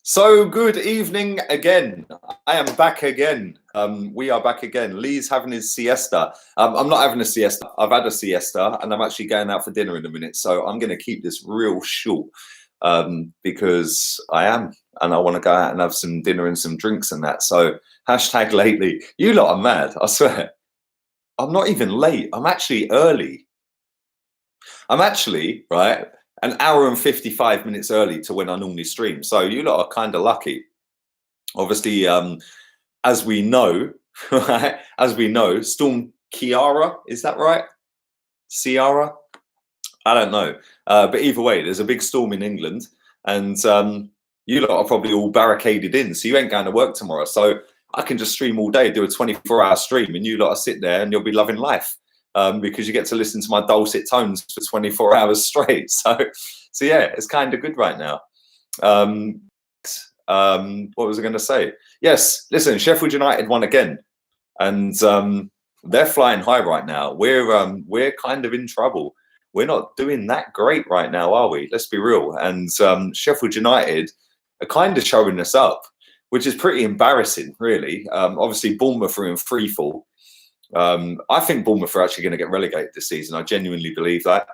So good evening again. I am back again. We are back again. Lee's having his siesta. I'm not having a siesta. I've had a siesta and I'm actually going out for dinner in a minute. So I'm going to keep this real short because I am. And I want to go out and have some dinner and some drinks and that. So hashtag lately. You lot are mad, I swear. I'm not even late. I'm actually early. I'm actually, right, an hour and 55 minutes early to when I normally stream. So you lot are kind of lucky. Obviously, as we know, right, as we know, Storm Kiara, is that right? Ciara? I don't know. But either way, there's a big storm in England and you lot are probably all barricaded in. So you ain't going to work tomorrow. So I can just stream all day, do a 24-hour stream and you lot are sit there and you'll be loving life. Because you get to listen to my dulcet tones for 24 hours straight. So yeah, it's kind of good right now. What was I going to say? Yes, listen, Sheffield United won again, and they're flying high right now. We're kind of in trouble. We're not doing that great right now, are we? Let's be real. And Sheffield United are kind of showing us up, which is pretty embarrassing, really. Obviously, Bournemouth are in free fall. I think Bournemouth are actually going to get relegated this season. I genuinely believe that.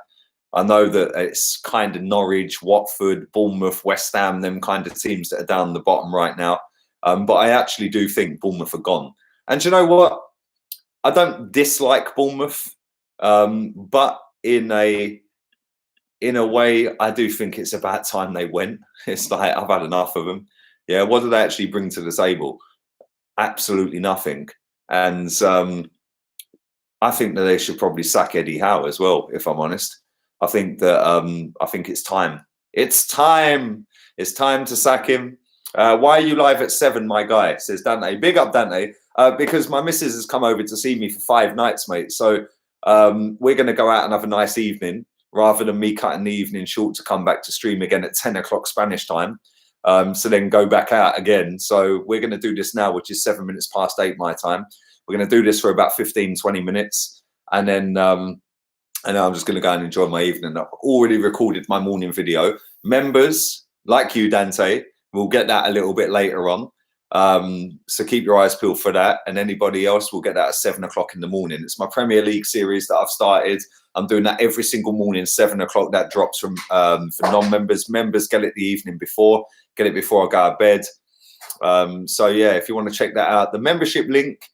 I know that it's kind of Norwich, Watford, Bournemouth, West Ham, them kind of teams that are down the bottom right now. But I actually do think Bournemouth are gone. And you know what? I don't dislike Bournemouth, but in a way, I do think it's about time they went. It's like I've had enough of them. Yeah, what do they actually bring to the table? Absolutely nothing. And I think that they should probably sack Eddie Howe as well, if I'm honest. I think that I think it's time. It's time. It's time to sack him. Why are you live at 7, my guy? Says Dante. Big up, Dante. Because my missus has come over to see me for 5 nights, mate. So we're going to go out and have a nice evening rather than me cutting the evening short to come back to stream again at 10 o'clock Spanish time. So then go back out again. So we're going to do this now, which is 7 minutes past 8 my time. We're going to do this for about 15, 20 minutes. And then I'm just going to go and enjoy my evening. I've already recorded my morning video. Members, like you, Dante, will get that a little bit later on. So keep your eyes peeled for that. And anybody else will get that at 7 o'clock in the morning. It's my Premier League series that I've started. I'm doing that every single morning, 7 o'clock. That drops from for non-members. Members get it the evening before. Get it before I go to bed. So yeah, if you want to check that out, the membership link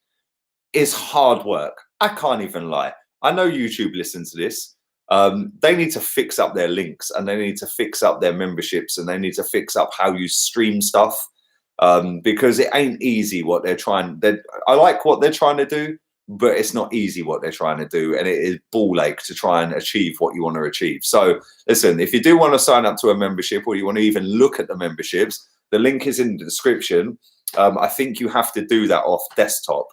is hard work. I can't even lie. I know YouTube listens to this. They need to fix up their links and they need to fix up their memberships and they need to fix up how you stream stuff because it ain't easy what they're trying. I like what they're trying to do, but it's not easy what they're trying to do. And it is ball ache to try and achieve what you want to achieve. So listen, if you do want to sign up to a membership or you want to even look at the memberships, the link is in the description. I think you have to do that off desktop.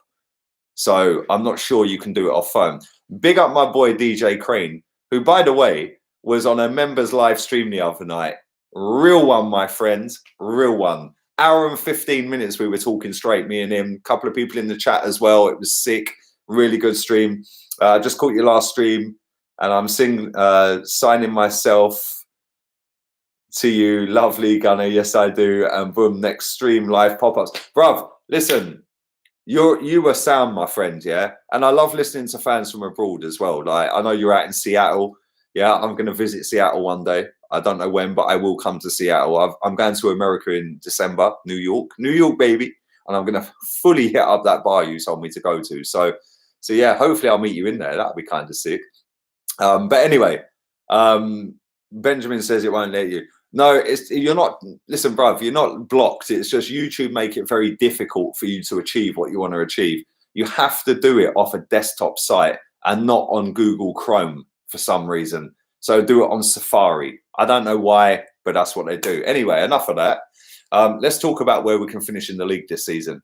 So I'm not sure you can do it off phone. Big up my boy DJ Crane, who, by the way, was on a members live stream the other night. Real one, my friends. Real one. Hour and 15 minutes we were talking straight, me and him. A couple of people in the chat as well. It was sick. Really good stream. Just caught your last stream. And I'm signing myself to you. Lovely, Gunner. Yes, I do. And boom, next stream, live pop-ups. Bruv, listen. You were sound, my friend, yeah? And I love listening to fans from abroad as well. Like, I know you're out in Seattle. Yeah, I'm going to visit Seattle one day. I don't know when, but I will come to Seattle. I'm going to America in December, New York, baby. And I'm going to fully hit up that bar you told me to go to. So yeah, hopefully I'll meet you in there. That'll be kind of sick. But anyway, Benjamin says it won't let you. No, you're not. Listen, bruv, you're not blocked. It's just YouTube make it very difficult for you to achieve what you want to achieve. You have to do it off a desktop site and not on Google Chrome for some reason. So do it on Safari. I don't know why, but that's what they do. Anyway, enough of that. Let's talk about where we can finish in the league this season.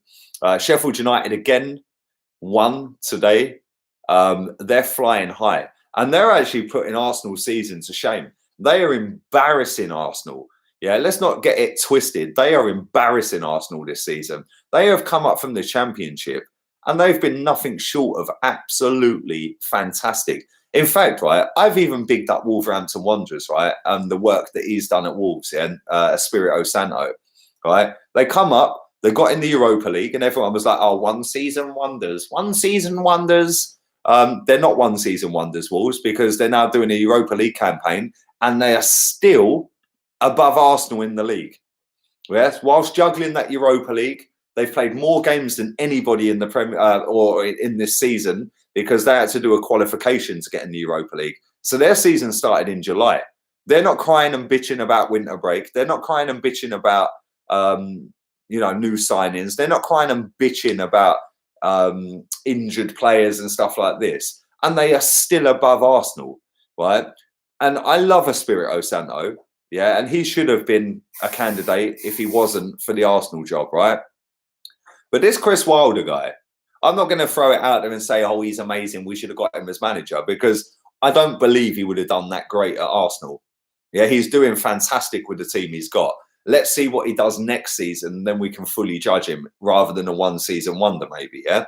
Sheffield United again won today. They're flying high. And they're actually putting Arsenal's season to shame. They are embarrassing Arsenal. Yeah, let's not get it twisted. They are embarrassing Arsenal this season. They have come up from the Championship and they've been nothing short of absolutely fantastic. In fact, right, I've even bigged up Wolverhampton Wanderers, right, and the work that he's done at Wolves, yeah, Espirito Santo, right? They come up, they got in the Europa League, and everyone was like, "Oh, one season wonders, one season wonders." They're not one season wonders, Wolves, because they're now doing a Europa League campaign, and they are still above Arsenal in the league. Yes, whilst juggling that Europa League, they've played more games than anybody in the Premier or in this season, because they had to do a qualification to get in the Europa League. So their season started in July. They're not crying and bitching about winter break. They're not crying and bitching about new signings. They're not crying and bitching about injured players and stuff like this. And they are still above Arsenal, right? And I love Espirito Santo, yeah, and he should have been a candidate if he wasn't for the Arsenal job, right? But this Chris Wilder guy, I'm not going to throw it out there and say, oh, he's amazing, we should have got him as manager, because I don't believe he would have done that great at Arsenal. Yeah, he's doing fantastic with the team he's got. Let's see what he does next season, then we can fully judge him, rather than a one-season wonder maybe, yeah?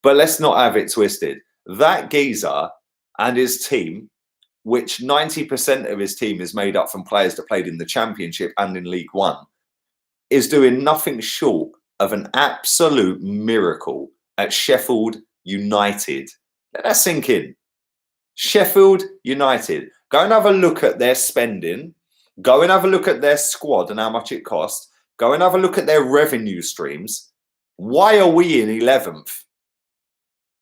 But let's not have it twisted. That geezer and his team, which 90% of his team is made up from players that played in the Championship and in League One, is doing nothing short of an absolute miracle at Sheffield United. Let that sink in. Sheffield United. Go and have a look at their spending. Go and have a look at their squad and how much it costs. Go and have a look at their revenue streams. Why are we in 11th?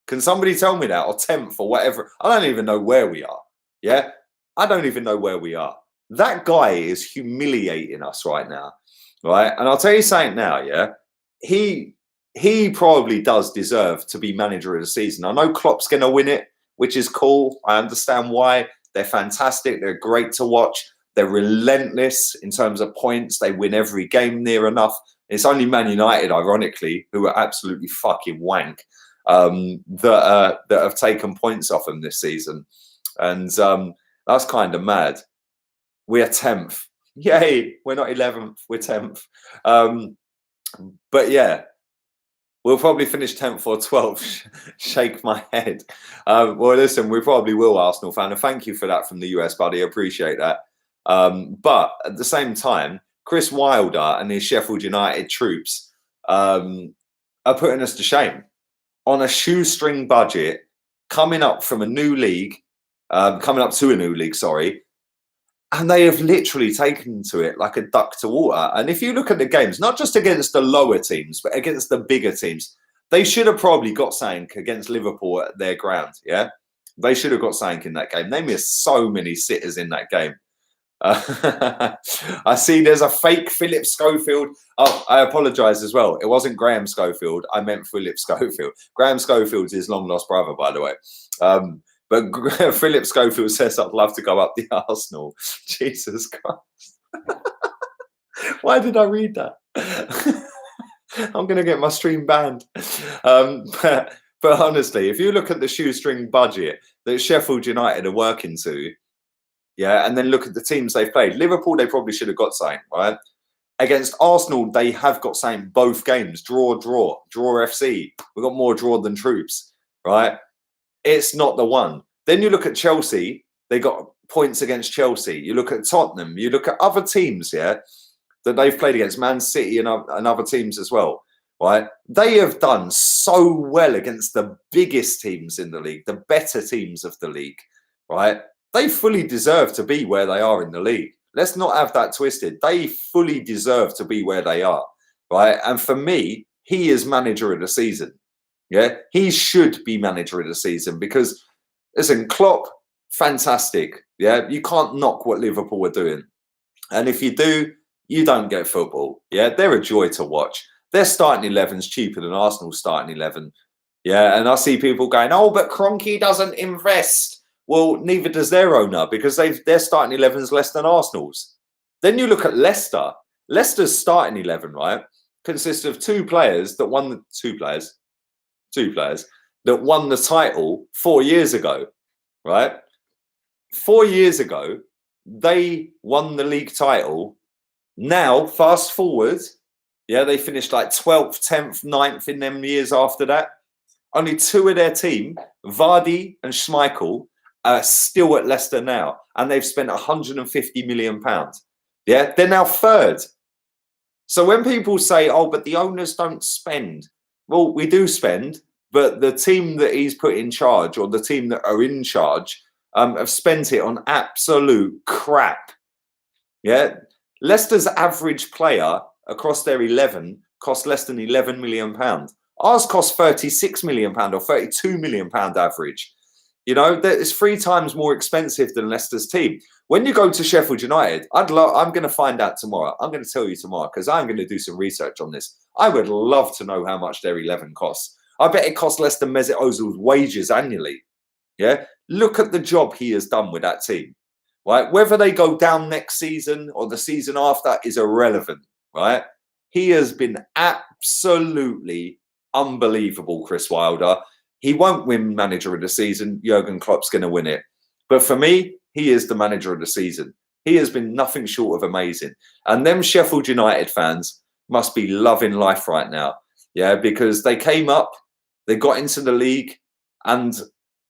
Can somebody tell me that? Or 10th or whatever. I don't even know where we are. Yeah? I don't even know where we are. That guy is humiliating us right now. Right? And I'll tell you something now, yeah? He probably does deserve to be manager of the season. I know Klopp's going to win it, which is cool. I understand why. They're fantastic. They're great to watch. They're relentless in terms of points. They win every game near enough. It's only Man United, ironically, who are absolutely fucking wank, that have taken points off them this season. And that's kind of mad. We are 10th. Yay, we're not 11th, we're 10th. But yeah, we'll probably finish 10th or 12th. Shake my head. Well, listen, we probably will, Arsenal fan. And thank you for that from the US, buddy. I appreciate that. But at the same time, Chris Wilder and his Sheffield United troops are putting us to shame. On a shoestring budget, coming up to a new league, sorry, and they have literally taken to it like a duck to water. And if you look at the games, not just against the lower teams, but against the bigger teams, they should have probably got something against Liverpool at their ground, yeah? They should have got something in that game. They missed so many sitters in that game. I see there's a fake Philip Schofield. Oh, I apologise as well. It wasn't Graham Schofield. I meant Philip Schofield. Graham Schofield's his long-lost brother, by the way. But Philip Schofield says, I'd love to go up the Arsenal. Jesus Christ. Why did I read that? I'm going to get my stream banned. But honestly, if you look at the shoestring budget that Sheffield United are working to, yeah, and then look at the teams they've played. Liverpool, they probably should have got something, right? Against Arsenal, they have got something both games. Draw FC. We've got more draw than troops, right? It's not the one. Then you look at Chelsea, they got points against Chelsea. You look at Tottenham, you look at other teams, yeah, that they've played against, Man City and other teams as well, right? They have done so well against the biggest teams in the league, the better teams of the league, right? They fully deserve to be where they are in the league. Let's not have that twisted. They fully deserve to be where they are, right? And for me, he is manager of the season. Yeah, he should be manager of the season because, listen, Klopp, fantastic. Yeah, you can't knock what Liverpool are doing. And if you do, you don't get football. Yeah, they're a joy to watch. Their starting 11's cheaper than Arsenal's starting 11. Yeah, and I see people going, oh, but Kroenke doesn't invest. Well, neither does their owner because their starting 11's less than Arsenal's. Then you look at Leicester. Leicester's starting 11, right, consists of two players that won the title 4 years ago, right? 4 years ago, they won the league title. Now, fast forward, yeah, they finished like 12th, 10th, 9th in them years after that. Only two of their team, Vardy and Schmeichel, still at Leicester now, and they've spent £150 million. Yeah, they're now third. So when people say, oh, but the owners don't spend, well, we do spend, but the team that he's put in charge, or the team that are in charge, have spent it on absolute crap. Yeah, Leicester's average player across their 11 cost less than £11 million. Ours cost £36 million or £32 million average. You know, that is 3 times more expensive than Leicester's team. When you go to Sheffield United, I'm going to find out tomorrow. I'm going to tell you tomorrow because I'm going to do some research on this. I would love to know how much their 11 costs. I bet it costs less than Mesut Ozil's wages annually. Yeah, look at the job he has done with that team. Right, whether they go down next season or the season after is irrelevant. Right, he has been absolutely unbelievable, Chris Wilder. He won't win manager of the season. Jurgen Klopp's going to win it. But for me, he is the manager of the season. He has been nothing short of amazing. And them Sheffield United fans must be loving life right now. Yeah, because they came up, they got into the league, and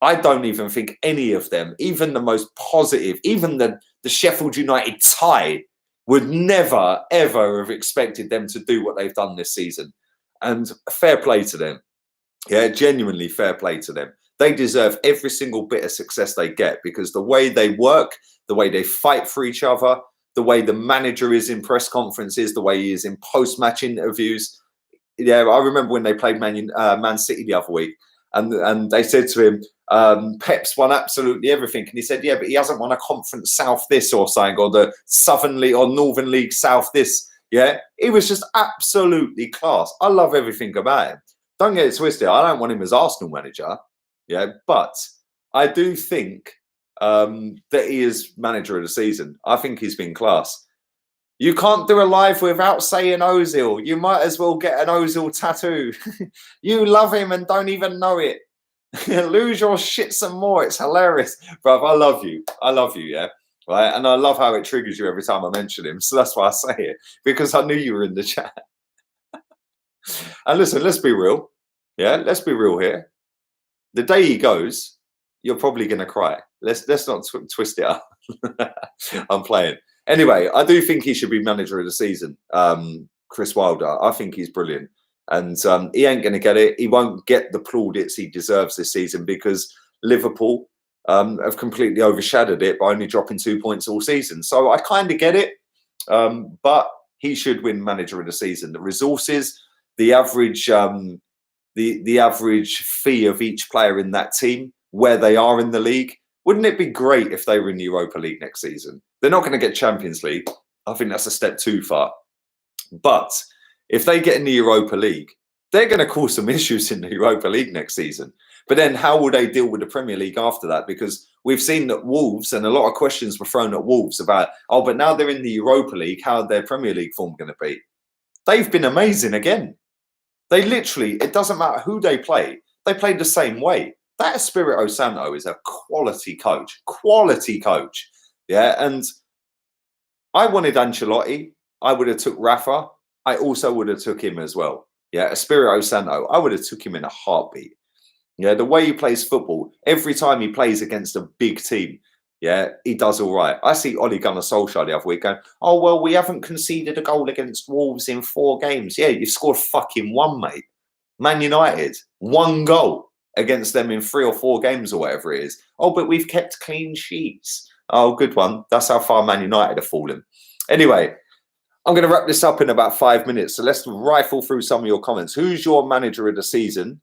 I don't even think any of them, even the most positive, even the Sheffield United tie, would never, ever have expected them to do what they've done this season. And fair play to them. Yeah, genuinely fair play to them. They deserve every single bit of success they get because the way they work, the way they fight for each other, the way the manager is in press conferences, the way he is in post-match interviews. Yeah, I remember when they played Man City the other week and they said to him, Pep's won absolutely everything. And he said, yeah, but he hasn't won a Conference South this or something, or the Southern League or Northern League South this. Yeah, he was just absolutely class. I love everything about him. Don't get it twisted. I don't want him as Arsenal manager. Yeah, but I do think that he is manager of the season. I think he's been class. You can't do a live without saying Ozil. You might as well get an Ozil tattoo. You love him and don't even know it. Lose your shit some more. It's hilarious. Bruv, I love you. I love you, yeah? Right? And I love how it triggers you every time I mention him. So that's why I say it. Because I knew you were in the chat. And listen, let's be real. Yeah, let's be real here. The day he goes, you're probably going to cry. Let's not twist it up. I'm playing. Anyway, I do think he should be manager of the season. Chris Wilder. I think he's brilliant. And he ain't going to get it. He won't get the plaudits he deserves this season because Liverpool have completely overshadowed it by only dropping 2 points all season. So I kind of get it. But he should win manager of the season. The resources, the average the average fee of each player in that team, where they are in the league. Wouldn't it be great if they were in the Europa League next season? They're not going to get Champions League. I think that's a step too far. But if they get in the Europa League, they're going to cause some issues in the Europa League next season. But then how will they deal with the Premier League after that? Because we've seen that Wolves, and a lot of questions were thrown at Wolves about, oh, but now they're in the Europa League, how are their Premier League form going to be? They've been amazing again. They literally, it doesn't matter who they play the same way. That Espirito Santo is a quality coach. Yeah, and I wanted Ancelotti. I would have took Rafa. I also would have took him as well. Yeah, Espirito Santo. I would have took him in a heartbeat. Yeah, the way he plays football, every time he plays against a big team, yeah, he does all right. I see Ole Gunnar Solskjaer the other week going, oh, well, we haven't conceded a goal against Wolves in 4 games. Yeah, you've scored fucking 1, mate. Man United, 1 goal against them in 3 or 4 games or whatever it is. Oh, but we've kept clean sheets. Oh, good one. That's how far Man United have fallen. Anyway, I'm going to wrap this up in about 5 minutes. So let's rifle through some of your comments. Who's your manager of the season?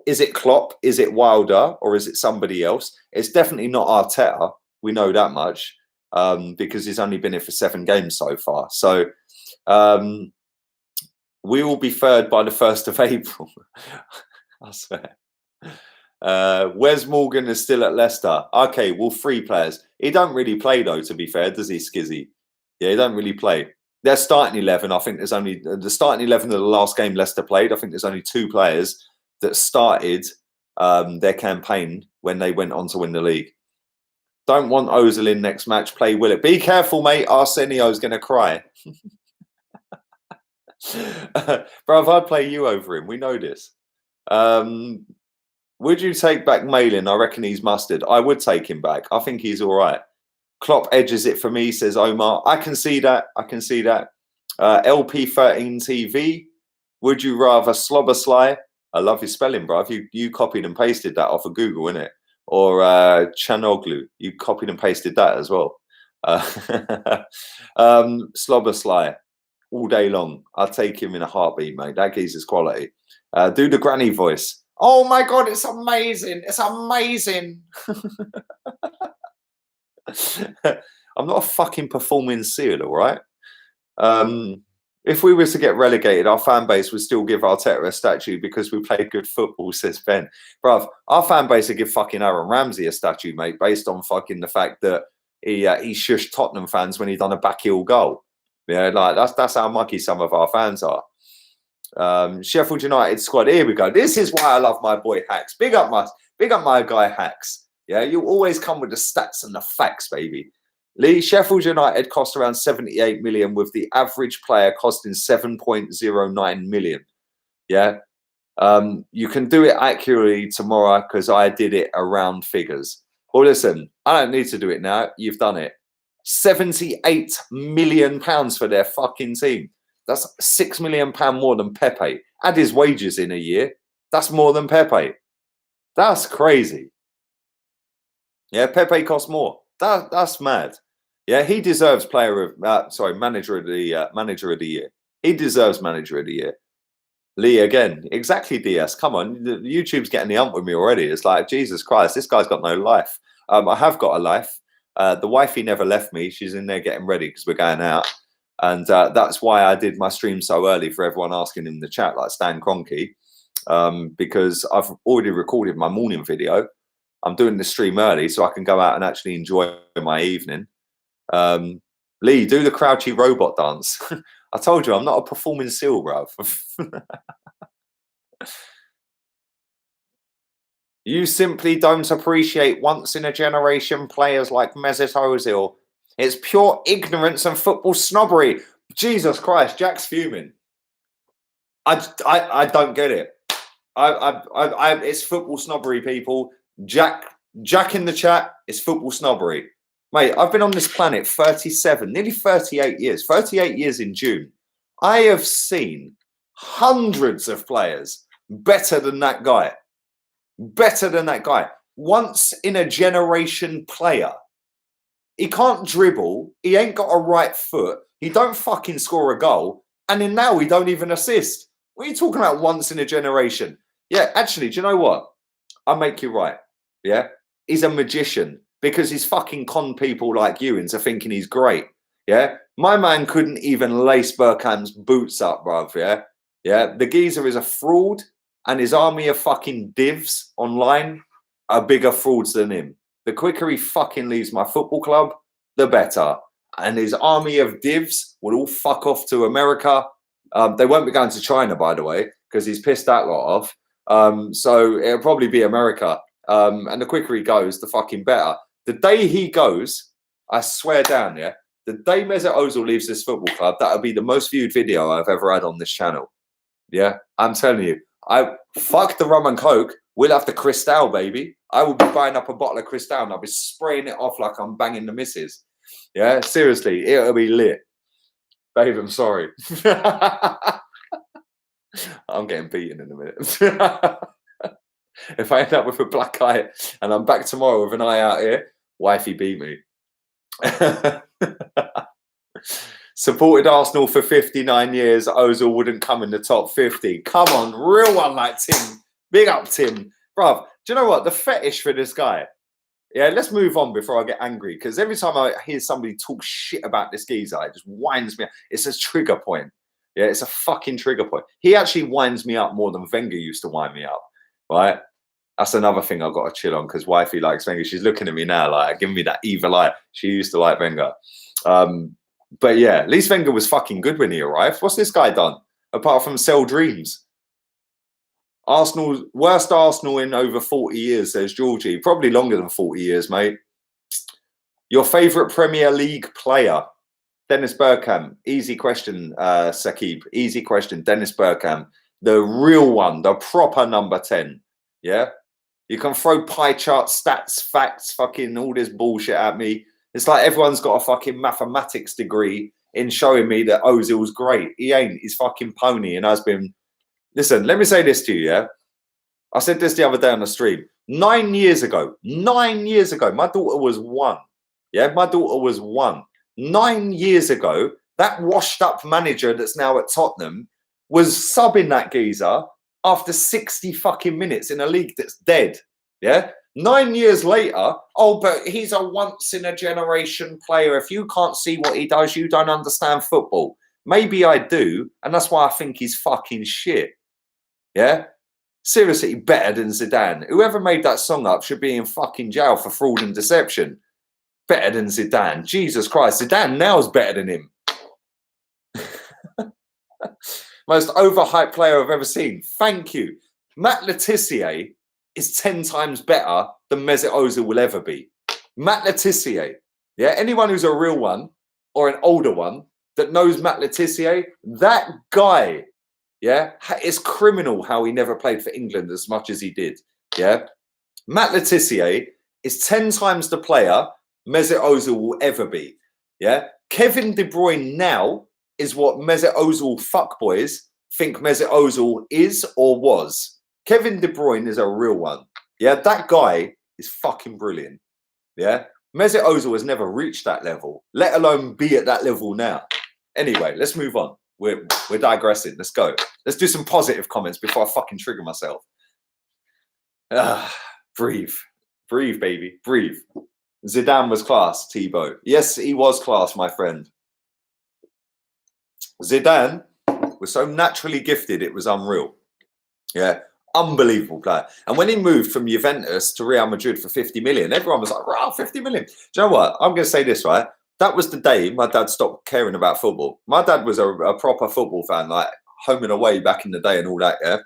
Is it Klopp? Is it Wilder? Or is it somebody else? It's definitely not Arteta. We know that much because he's only been here for 7 games so far. So we will be third by the 1st of April. I swear. Wes Morgan is still at Leicester. Okay, well, 3 players. He don't really play, though, to be fair, does he, Skizzy? Yeah, he don't really play. Their starting 11, I think there's only... The starting 11 of the last game Leicester played, I think there's only 2 players that started their campaign when they went on to win the league. Don't want Ozil in next match. Play Willett. Be careful, mate. Arsenio's going to cry. Bro, I'd play you over him. We know this. Would you take back Malin? I reckon he's mustard. I would take him back. I think he's all right. Klopp edges it for me, says Omar. I can see that. I can see that. LP13 TV. Would you rather Slobbersly? I love your spelling, bro. You copied and pasted that off of Google, innit? Or Chanoglu. You copied and pasted that as well. Slobbersly. All day long. I'll take him in a heartbeat, mate. That geezer's quality. Do the granny voice. Oh my God, it's amazing. It's amazing. I'm not a fucking performing seal, all right? If we were to get relegated, our fan base would still give Arteta a statue because we played good football, says Ben. Bruv, our fan base would give fucking Aaron Ramsey a statue, mate, based on fucking the fact that he shushed Tottenham fans when he done a backheel goal. Yeah, like that's how mucky some of our fans are. Sheffield United squad. Here we go. This is why I love my boy Hacks. Big up my guy Hacks. Yeah, you always come with the stats and the facts, baby. Lee, Sheffield United cost around 78 million, with the average player costing 7.09 million. Yeah, you can do it accurately tomorrow because I did it around figures. Well, listen, I don't need to do it now. You've done it. 78 million pounds for their fucking team. That's £6 million more than Pepe. Add his wages in a year. That's more than Pepe. That's crazy. Yeah, Pepe costs more. That's mad. Yeah, he deserves manager of the year. He deserves manager of the year. Lee again. Exactly, DS. Come on. YouTube's getting the ump with me already. It's like, Jesus Christ, this guy's got no life. I have got a life. The wifey never left me. She's in there getting ready because we're going out. And that's why I did my stream so early for everyone asking in the chat, like Stan Kroenke, because I've already recorded my morning video. I'm doing the stream early so I can go out and actually enjoy my evening. Lee, do the crouchy robot dance. I told you, I'm not a performing seal, bruv. You simply don't appreciate once-in-a-generation players like Mesut Ozil. It's pure ignorance and football snobbery. Jesus Christ, Jack's fuming. I don't get it. It's football snobbery, people. Jack in the chat, it's football snobbery. Mate, I've been on this planet 37, nearly 38 years. 38 years in June. I have seen hundreds of players better than that guy. Better than that guy. Once in a generation player. He can't dribble. He ain't got a right foot. He don't fucking score a goal. And then now he don't even assist. What are you talking about once in a generation? Yeah, actually, do you know what? I'll make you right. Yeah? He's a magician because he's fucking conned people like you into thinking he's great. Yeah? My man couldn't even lace Bergkamp's boots up, bruv. Yeah? Yeah? The geezer is a fraud and his army of fucking divs online are bigger frauds than him. The quicker he fucking leaves my football club, the better. And his army of divs will all fuck off to America. They won't be going to China, by the way, because he's pissed that lot off. So it'll probably be America. And the quicker he goes, the fucking better. The day he goes, I swear down, yeah, the day Mesut Ozil leaves this football club, that'll be the most viewed video I've ever had on this channel. Yeah, I'm telling you. I fuck the rum and coke. We'll have the Cristal, baby. I will be buying up a bottle of Cristal and I'll be spraying it off like I'm banging the missus. Yeah, seriously, it'll be lit. Babe, I'm sorry. I'm getting beaten in a minute. If I end up with a black eye and I'm back tomorrow with an eye out here, wifey beat me. Supported Arsenal for 59 years. Ozil wouldn't come in the top 50. Come on, real one like Tim. Big up, Tim. Bruv, do you know what? The fetish for this guy. Yeah, let's move on before I get angry. Because every time I hear somebody talk shit about this geezer, it just winds me up. It's a trigger point. Yeah, it's a fucking trigger point. He actually winds me up more than Wenger used to wind me up. Right? That's another thing I've got to chill on because wifey likes Wenger. She's looking at me now like giving me that evil eye. She used to like Wenger. But yeah, at least Wenger was fucking good when he arrived. What's this guy done? Apart from sell dreams. Worst Arsenal in over 40 years, says Georgie. Probably longer than 40 years, mate. Your favourite Premier League player? Dennis Bergkamp. Easy question, Sakib. Easy question. Dennis Bergkamp. The real one, the proper number 10. Yeah? You can throw pie charts, stats, facts, fucking all this bullshit at me. It's like everyone's got a fucking mathematics degree in showing me that Ozil's great. He ain't. He's fucking pony and has been. Listen, let me say this to you, yeah? I said this the other day on the stream. 9 years ago, my daughter was 1. Yeah, my daughter was 1. 9 years ago, that washed up manager that's now at Tottenham was subbing that geezer after 60 fucking minutes in a league that's dead. Yeah. 9 years later, oh, but he's a once in a generation player. If you can't see what he does, you don't understand football. Maybe I do. And that's why I think he's fucking shit. Yeah. Seriously, better than Zidane. Whoever made that song up should be in fucking jail for fraud and deception. Better than Zidane. Jesus Christ. Zidane now's better than him. Most overhyped player I've ever seen. Thank you. Matt Letizia is 10 times better than Mesut Ozil will ever be. Matt Letizia. Yeah, anyone who's a real one or an older one that knows Matt Letizia, that guy, yeah, it's criminal how he never played for England as much as he did. Yeah, Matt Letizia is 10 times the player Mesut Ozil will ever be. Yeah, Kevin De Bruyne now is what Mesut Ozil fuckboys think Mesut Ozil is or was. Kevin De Bruyne is a real one. Yeah, that guy is fucking brilliant. Yeah, Mesut Ozil has never reached that level, let alone be at that level now. Anyway, let's move on. We're digressing. Let's go. Let's do some positive comments before I fucking trigger myself. Breathe. Breathe, baby. Breathe. Zidane was class, Thibaut. Yes, he was class, my friend. Zidane was so naturally gifted, it was unreal. Yeah, unbelievable player. And when he moved from Juventus to Real Madrid for 50 million, everyone was like, wow, 50 million. Do you know what? I'm going to say this, right? That was the day my dad stopped caring about football. My dad was a proper football fan, like home and away back in the day and all that, yeah?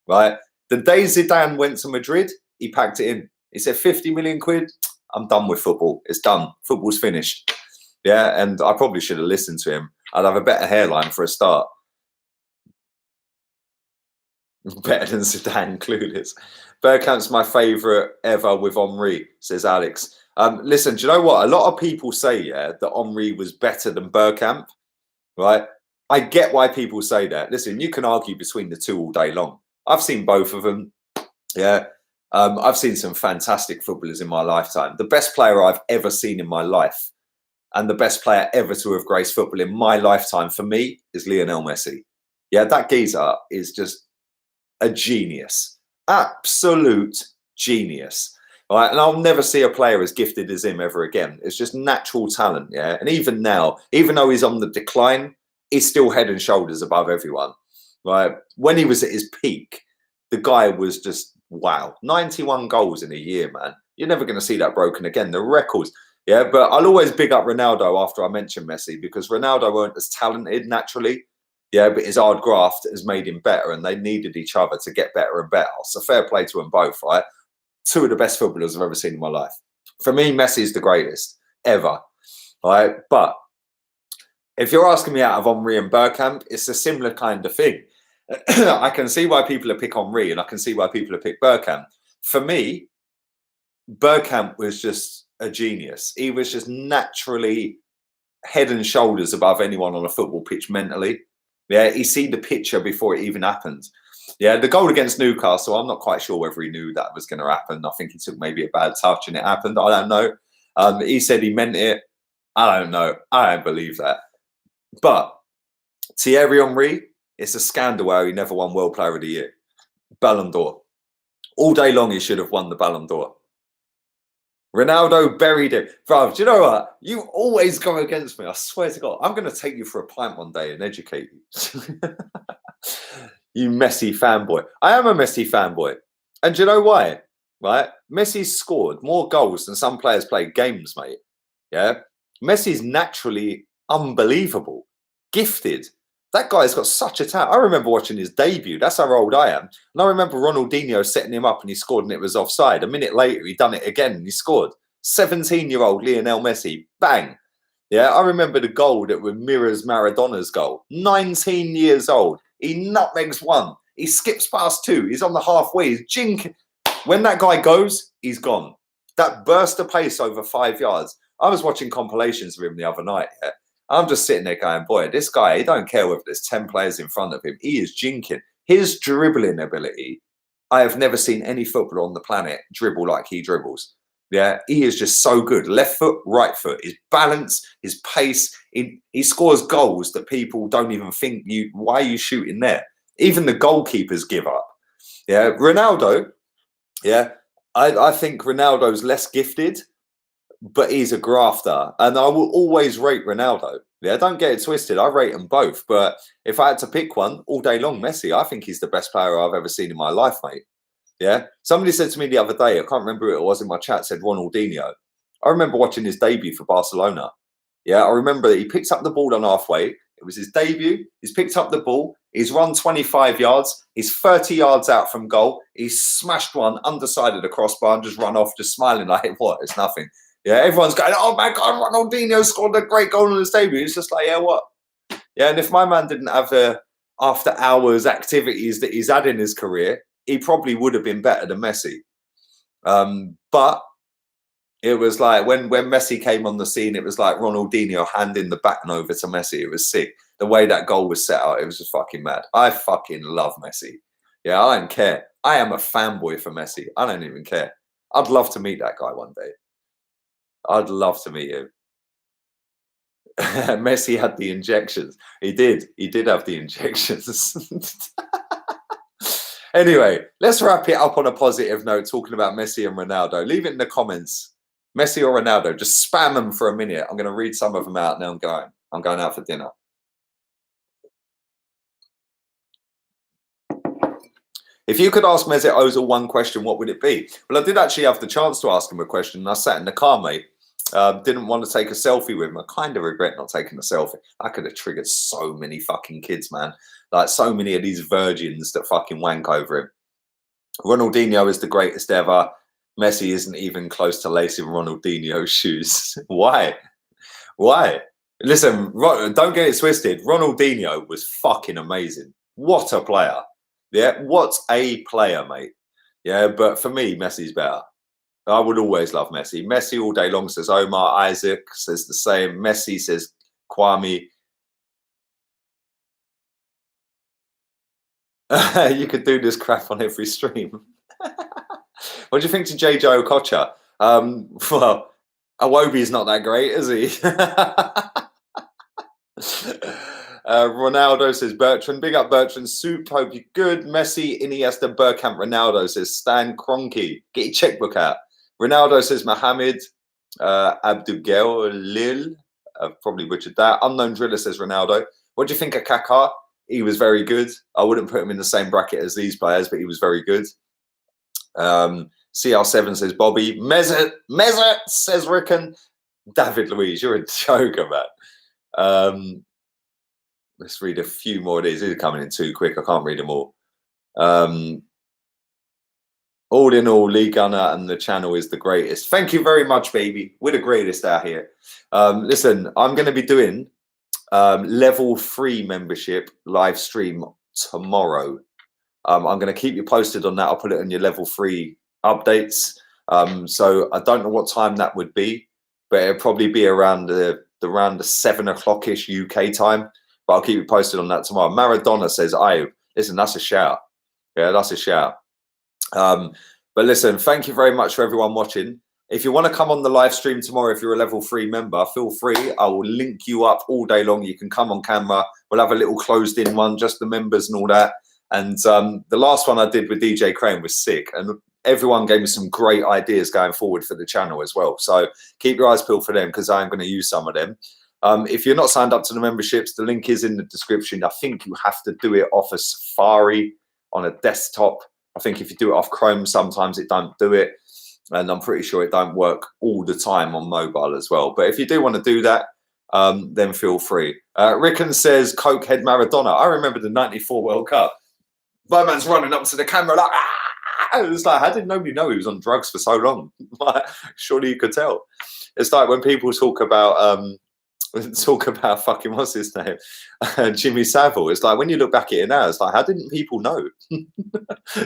Right? The day Zidane went to Madrid, he packed it in. He said, 50 million quid, I'm done with football. It's done. Football's finished. Yeah, and I probably should have listened to him. I'd have a better hairline for a start. Better than Zidane, clueless. Bergkamp's my favourite ever with Henry, says Alex. Listen, do you know what? A lot of people say, yeah, that Henry was better than Bergkamp, right? I get why people say that. Listen, you can argue between the two all day long. I've seen both of them, yeah. I've seen some fantastic footballers in my lifetime. The best player I've ever seen in my life and the best player ever to have graced football in my lifetime for me is Lionel Messi. Yeah, that geezer is just a genius. Absolute genius. All right, and I'll never see a player as gifted as him ever again. It's just natural talent, yeah. And even now, even though he's on the decline, he's still head and shoulders above everyone. Right? When he was at his peak, the guy was just wow. 91 goals in a year, man. You're never going to see that broken again. The records, yeah. But I'll always big up Ronaldo after I mention Messi because Ronaldo weren't as talented naturally, yeah. But his hard graft has made him better, and they needed each other to get better and better. So fair play to them both, right? Two of the best footballers I've ever seen in my life. For me, Messi is the greatest ever. All right. But if you're asking me out of Henry and Bergkamp, it's a similar kind of thing. I can see why people have picked Henry and I can see why people have picked Bergkamp. For me, Bergkamp was just a genius. He was just naturally head and shoulders above anyone on a football pitch mentally. Yeah, he seen the picture before it even happened. Yeah, the goal against Newcastle, I'm not quite sure whether he knew that was going to happen. I think he took maybe a bad touch and it happened. I don't know. He said he meant it. I don't know. I don't believe that. But Thierry Henry, it's a scandal how he never won World Player of the Year. Ballon d'Or. All day long, he should have won the Ballon d'Or. Ronaldo buried him. Bro, do you know what? You always go against me. I swear to God. I'm going to take you for a pint one day and educate you. You Messi fanboy. I am a Messi fanboy. And do you know why? Right? Messi's scored more goals than some players played games, mate. Yeah? Messi's naturally unbelievable. Gifted. That guy's got such a talent. I remember watching his debut. That's how old I am. And I remember Ronaldinho setting him up and he scored and it was offside. A minute later, he done it again and he scored. 17-year-old Lionel Messi. Bang. Yeah, I remember the goal that mirrors Maradona's goal. 19 years old. He nutmegs one. He skips past two. He's on the halfway. He's jinking. when that guy goes, he's gone. That burst of pace over 5 yards. I was watching compilations of him the other night. Yeah? I'm just sitting there going, boy, this guy, he don't care whether there's 10 players in front of him. He is jinking. His dribbling ability, I have never seen any footballer on the planet dribble like he dribbles. Yeah, he is just so good. Left foot, right foot, his balance, his pace. He scores goals that people don't even think, why are you shooting there? Even the goalkeepers give up. Yeah, Ronaldo, yeah, I think Ronaldo's less gifted, but he's a grafter. And I will always rate Ronaldo. Yeah, don't get it twisted. I rate them both. But if I had to pick one all day long, Messi, I think he's the best player I've ever seen in my life, mate. Yeah. Somebody said to me the other day, I can't remember who it was in my chat, said Ronaldinho. I remember watching his debut for Barcelona. Yeah, I remember that he picked up the ball on halfway. It was his debut. He's picked up the ball. He's run 25 yards. He's 30 yards out from goal. He's smashed one underside of the crossbar and just run off, just smiling like, what? It's nothing. Yeah, everyone's going, oh my God, Ronaldinho scored a great goal on his debut. It's just like, yeah, what? Yeah, and if my man didn't have the after hours activities that he's had in his career, he probably would have been better than Messi. But it was like when Messi came on the scene, it was like Ronaldinho handing the baton over to Messi. It was sick. The way that goal was set out, it was just fucking mad. I fucking love Messi. Yeah, I don't care. I am a fanboy for Messi. I don't even care. I'd love to meet that guy one day. I'd love to meet him. Messi had the injections. He did. He did have the injections. Anyway, let's wrap it up on a positive note, talking about Messi and Ronaldo. Leave it in the comments. Messi or Ronaldo, just spam them for a minute. I'm going to read some of them out. Now I'm going. I'm going out for dinner. If you could ask Mesut Ozil one question, what would it be? Well, I did actually have the chance to ask him a question, and I sat in the car, mate. Didn't want to take a selfie with him. I kind of regret not taking a selfie. I could have triggered so many fucking kids, man. Like so many of these virgins that fucking wank over him. Ronaldinho is the greatest ever. Messi isn't even close to lacing Ronaldinho's shoes. Why? Why? Listen, don't get it twisted. Ronaldinho was fucking amazing. What a player. Yeah, what a player, mate. Yeah, but for me, Messi's better. I would always love Messi. Messi all day long, says Omar. Isaac says the same. Messi says Kwame. You could do this crap on every stream. What do you think to JJ Okocha? Well, Awobi's not that great, is he? Ronaldo says Bertrand. Big up Bertrand. Soup, hope you're good. Messi, Iniesta, Bergkamp. Ronaldo says Stan Kroenke. Get your checkbook out. Ronaldo says Mohamed Abdugel Lil. Probably butchered that. Unknown Driller says Ronaldo. What do you think of Kaká? He was very good. I wouldn't put him in the same bracket as these players, but he was very good. CR7 says Bobby. Mesut says Rickon. David Luiz, you're a joker, man. Let's read a few more of these. These are coming in too quick. I can't read them all. All in all, Lee Gunner and the channel is the greatest. Thank you very much, baby. We're the greatest out here. Listen, I'm going to be doing level 3 membership live stream tomorrow. I'm going to keep you posted on that. I'll put it in your level 3 updates. So I don't know what time that would be, but it'll probably be around the 7 o'clock-ish UK time. But I'll keep you posted on that tomorrow. Maradona says, listen, that's a shout. Yeah, that's a shout. But listen, thank you very much for everyone watching. If you want to come on the live stream tomorrow, if you're a level 3 member, feel free. I will link you up all day long. You can come on camera. We'll have a little closed in one, just the members and all that. And the last one I did with DJ Crane was sick. And everyone gave me some great ideas going forward for the channel as well. So keep your eyes peeled for them, because I'm going to use some of them. If you're not signed up to the memberships, the link is in the description. I think you have to do it off a Safari on a desktop. I think if you do it off Chrome, sometimes it don't do it. And I'm pretty sure it don't work all the time on mobile as well. But if you do want to do that, then feel free. Rickon says, Cokehead Maradona. I remember the 94 World Cup. My man's running up to the camera like, ah! It was like, how did nobody know he was on drugs for so long? Surely you could tell. It's like when people talk about talk about fucking, what's his name? Jimmy Savile. It's like, when you look back at it now, it's like, how didn't people know?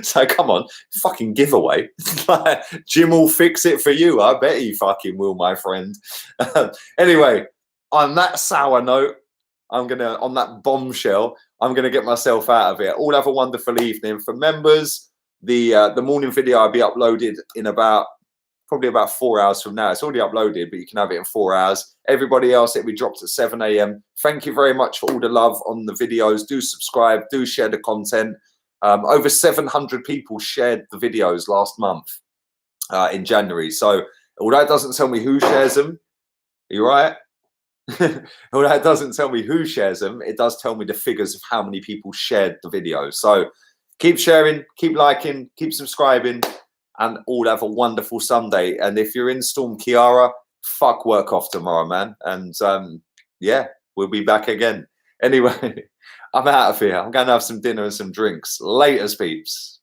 So come on, fucking giveaway. Like, Jim will fix it for you. I bet he fucking will, my friend. Anyway, on that sour note, on that bombshell, I'm gonna get myself out of it. All have a wonderful evening. For members, the morning video I'll be uploaded in probably about 4 hours from now. It's already uploaded, but you can have it in 4 hours. Everybody else, it'll be dropped at 7 a.m. Thank you very much for all the love on the videos. Do subscribe, do share the content. Over 700 people shared the videos last month in January. So although it doesn't tell me who shares them, you're right. Although it doesn't tell me who shares them, it does tell me the figures of how many people shared the video. So keep sharing, keep liking, keep subscribing, and all have a wonderful Sunday. And if you're in Storm Kiara, fuck work off tomorrow, man. And yeah, we'll be back again. Anyway, I'm out of here. I'm going to have some dinner and some drinks. Laters, peeps.